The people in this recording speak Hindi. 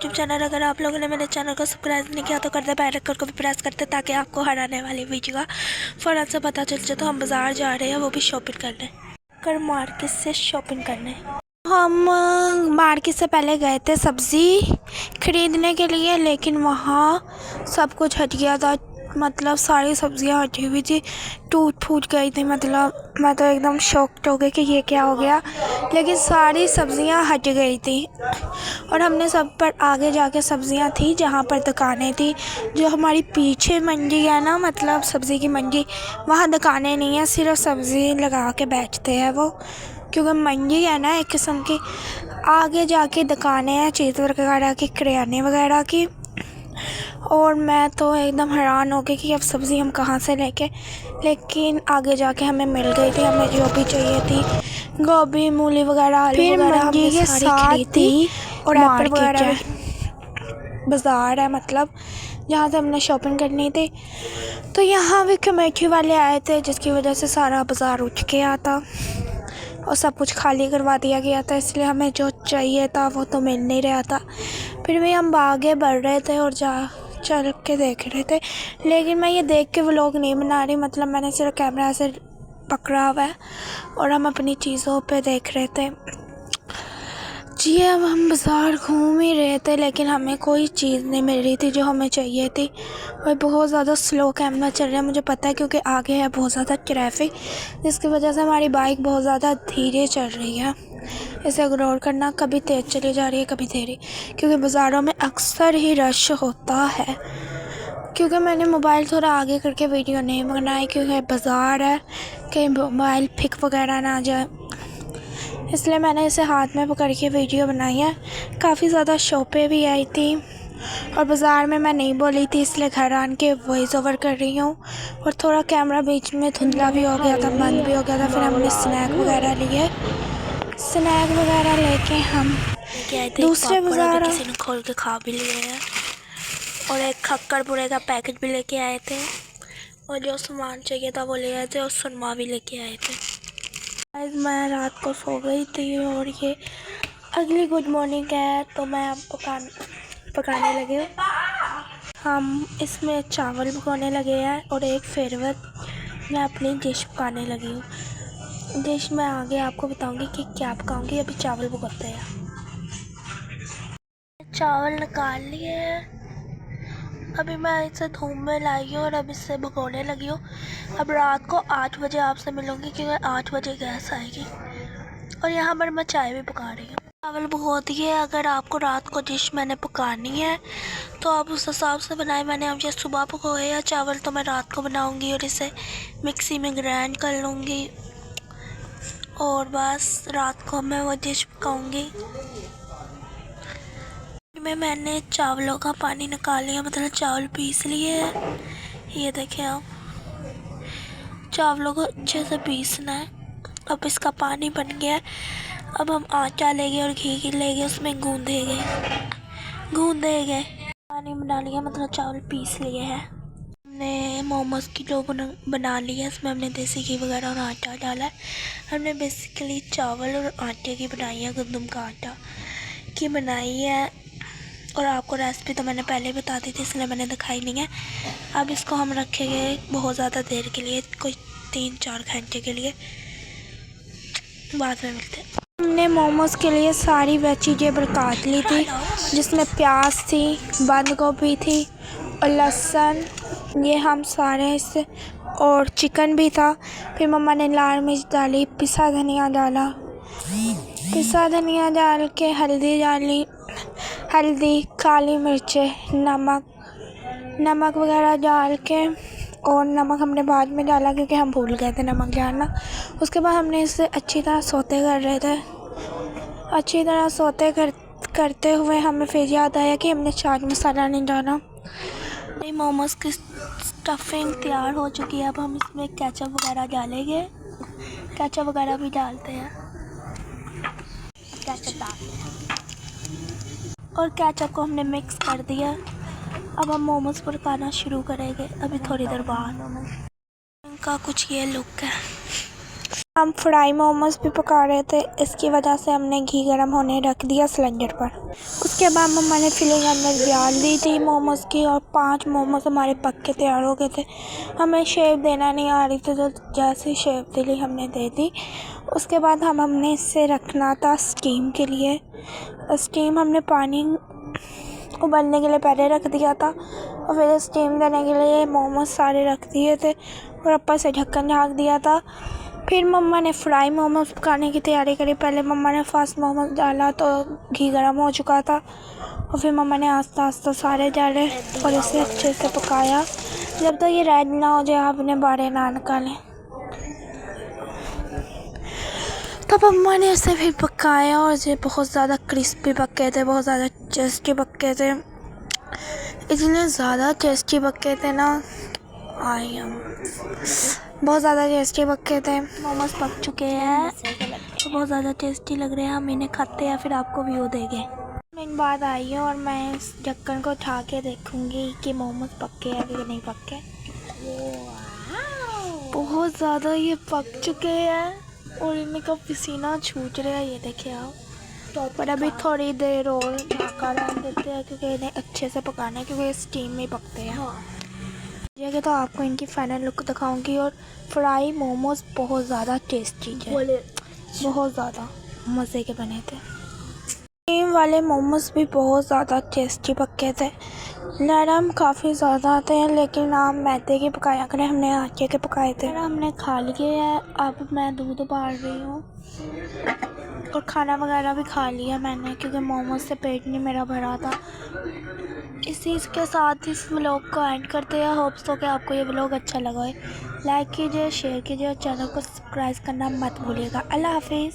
YouTube channel. अगर आप लोगों ने मेरे चैनल को सब्सक्राइब नहीं किया तो कर दे, बेल आइकन को भी प्रेस करते ताकि आपको हर आने वाली वीडियो का फ़ौरन से पता चल जाए। तो हम बाज़ार जा रहे हैं, वो भी शॉपिंग करने, कर मार्केट से शॉपिंग करने। हम मार्केट से पहले गए थे सब्ज़ी ख़रीदने के लिए, लेकिन वहाँ सब कुछ हट गया था। मतलब सारी सब्ज़ियाँ हटी हुई थी, टूट फूट गई थी। मतलब मैं तो एकदम शॉक्ड हो गई कि ये क्या हो गया, लेकिन सारी सब्ज़ियाँ हट गई थी। और हमने सब पर आगे जाके सब्ज़ियाँ थी जहाँ पर दुकानें थी। जो हमारी पीछे मंडी है ना, मतलब सब्ज़ी की मंडी, वहाँ दुकानें नहीं है, सिर्फ सब्ज़ी लगा के बेचते हैं वो। क्योंकि मंडी है ना एक किस्म की, आगे जाके दुकानें हैं चीज़ वगैरह की, किराने वगैरह की। और मैं तो एकदम हैरान हो गई कि अब सब्ज़ी हम कहाँ से लेके, लेकिन आगे जाके हमें मिल गई थी हमें जो भी चाहिए थी। गोभी, मूली वगैरह, आलू वगैरह हमने सारी खरीदी। और एप्पल वगैरह भी बाज़ार है, मतलब जहाँ से हमने शॉपिंग करनी थी। तो यहाँ भी कमेटी वाले आए थे, जिसकी वजह से सारा बाज़ार उठ गया था और सब कुछ खाली करवा दिया गया था। इसलिए हमें जो चाहिए था वो तो मिल नहीं रहा था। फिर भी हम आगे बढ़ रहे थे और चल के देख रहे थे। लेकिन मैं ये देख के व्लॉग नहीं बना रही, मतलब मैंने सिर्फ कैमरा से पकड़ा हुआ है और हम अपनी चीज़ों पे देख रहे थे। जी, अब हम बाज़ार घूम ही रहे थे, लेकिन हमें कोई चीज़ नहीं मिल रही थी जो हमें चाहिए थी। और बहुत ज़्यादा स्लो कैमरा चल रहा है, मुझे पता है, क्योंकि आगे है बहुत ज़्यादा ट्रैफिक, जिसकी वजह से हमारी बाइक बहुत ज़्यादा धीरे चल रही है। इसे इग्नोर करना, कभी तेज़ चली जा रही है कभी धीरे, क्योंकि बाज़ारों में अक्सर ही रश होता है। क्योंकि मैंने मोबाइल थोड़ा आगे करके वीडियो नहीं बनाई, क्योंकि बाज़ार है, कहीं मोबाइल फिक वगैरह ना आ जाए, इसलिए मैंने इसे हाथ में पकड़ के वीडियो बनाई है। काफ़ी ज़्यादा शॉपें भी आई थी और बाज़ार में मैं नहीं बोली थी, इसलिए घर आन के वॉइस ओवर कर रही हूँ। और थोड़ा कैमरा बीच में धुंधला भी हो गया था, बंद भी हो गया था। फिर हमने स्नैक वगैरह लिए, स्नैक वगैरह लेके हम दूसरे बाज़ार किसी ने खोल के खा भी लिए हैं। और एक खक्कर पूरे का पैकेट भी लेके आए थे, और जो सामान चाहिए था वो ले आए थे, और सुरमा भी लेके आए थे। आज मैं रात को सो गई थी और ये अगली गुड मॉर्निंग है, तो मैं अब पकाने लगे हूँ। हम इसमें चावल पकाने लगे हैं और एक फेरवत मैं अपनी डिश पकाने लगी हूँ। डिश मैं आगे आपको बताऊँगी कि क्या पकाऊँगी, अभी चावल पकाते हैं। चावल निकाल लिए हैं, अभी मैं इसे धूप में लाई हूँ और अब इसे भगोने लगी हूँ। अब रात को 8 बजे आपसे मिलूँगी, क्योंकि 8 बजे गैस आएगी। और यहाँ पर मैं चाय भी पका रही हूँ। चावल भगो दिए। अगर आपको रात को डिश मैंने पकानी है तो आप उस हिसाब से बनाए। मैंने अब ये सुबह पकाए हैं चावल, तो मैं रात को बनाऊँगी और इसे मिक्सी में ग्राइंड कर लूँगी, और बस रात को मैं वो डिश पकाऊँगी। मैंने चावलों का पानी निकाल लिया, मतलब चावल पीस लिए हैं। ये देखें आप, चावलों को अच्छे से पीसना है। अब इसका पानी बन गया है। अब हम आटा लेंगे और घी लेंगे, उसमें गूँधेंगे। पानी बना लिया, मतलब चावल पीस लिए हैं। हमने मोमोज़ की डो बना ली है, इसमें हमने देसी घी वगैरह और आटा डाला है। हमने बेसिकली चावल और आटे की बनाई है, गंदम का आटा की बनाई है। और आपको रेसिपी तो मैंने पहले ही बता दी थी, इसलिए मैंने दिखाई नहीं है। अब इसको हम रखेंगे बहुत ज़्यादा देर के लिए, कोई 3-4 घंटे के लिए। बाद में मिलते हैं। हमने मोमोज़ के लिए सारी वेजिटेबल काट ली थी, जिसमें प्याज थी, बंद गोभी थी और लहसुन, ये हम सारे इससे, और चिकन भी था। फिर मम्मा ने लाल मिर्च डाली, पिसा धनिया डाला, पिसा धनिया डाल के हल्दी डाली, हल्दी, काली मिर्चें, नमक वगैरह डाल के, और नमक हमने बाद में डाला क्योंकि हम भूल गए थे नमक डालना। उसके बाद हमने इसे अच्छी तरह सौते कर रहे थे। अच्छी तरह सौते करते हुए हमें फिर याद आया कि हमने चाट मसाला नहीं डाला। मोमोज़ की स्टफिंग तैयार हो चुकी है। अब हम इसमें केचप वगैरह डालेंगे, केचप वगैरह भी डालते हैं, केचप डालते हैं, और केचप को हमने मिक्स कर दिया। अब हम मोमोज़ पकाना शुरू करेंगे, अभी थोड़ी देर बाद। इनका कुछ ये लुक है। हम फ्राई मोमोज भी पका रहे थे, इसकी वजह से हमने घी गर्म होने रख दिया सिलेंडर पर। उसके बाद मम्मा ने फिलिंग अंदर डाल दी थी मोमोज की और 5 मोमोज हमारे पक के तैयार हो गए थे। हमें शेप देना नहीं आ रही थी तो जैसे शेप दिली हमने दे दी। उसके बाद हमने इसे रखना था स्टीम के लिए। स्टीम हमने पानी उबलने के लिए पहले रख दिया था और फिर स्टीम देने के लिए मोमोज सारे रख दिए थे और ऊपर से ढक्कन ढक दिया था। फिर मम्मा ने फ्राई मोमोज पकाने की तैयारी करी। पहले मम्मा ने फर्स्ट मोमोज डाला तो घी गर्म हो चुका था और फिर मम्मा ने आस्ता आस्ता सारे डाले और इसे अच्छे से पकाया जब तक ये रेड ना हो जाए। आपने बारे ना निकालें। तो मम्मा ने इसे फिर पकाया और ये बहुत ज़्यादा क्रिस्पी पके थे, बहुत ज़्यादा टेस्टी पके थे, इतने ज़्यादा टेस्टी पके थे ना। बहुत ज़्यादा टेस्टी पके थे। मोमोज पक चुके हैं तो बहुत ज़्यादा टेस्टी लग रहे हैं। हम इन्हें खाते हैं फिर आपको व्यू देंगे। एक बात आई है और मैं इस ढक्कन को उठा के देखूँगी कि मोमोज पके हैं कि नहीं पके। बहुत ज़्यादा ये पक चुके हैं और इनका पसीना छूट रहा है, ये देखिए आप। पर अभी थोड़ी देर और ढका रहने देते हैं क्योंकि इन्हें अच्छे से पकाना है क्योंकि स्टीम में पकते हैं। जगह तो आपको इनकी फाइनल लुक दिखाऊंगी। और फ्राई मोमोज बहुत ज़्यादा टेस्टी है, बहुत ज़्यादा मज़े के बने थे। स्टीम वाले मोमोज भी बहुत ज़्यादा टेस्टी पके थे, नरम काफ़ी ज़्यादा थे, लेकिन आप मैदे के पकाया करें, हमने आटे के पकाए थे। हमने खा लिए है, अब मैं दूध उबाल रही हूँ और खाना वगैरह भी खा लिया मैंने क्योंकि मोमोज से पेट नहीं मेरा भरा था। इसी के साथ इस व्लॉग को एंड करते हैं। होप्स हो कि आपको ये व्लॉग अच्छा लगा है। लाइक कीजिए, शेयर कीजिए और चैनल को सब्सक्राइब करना मत भूलिएगा। अल्लाह हाफिज़।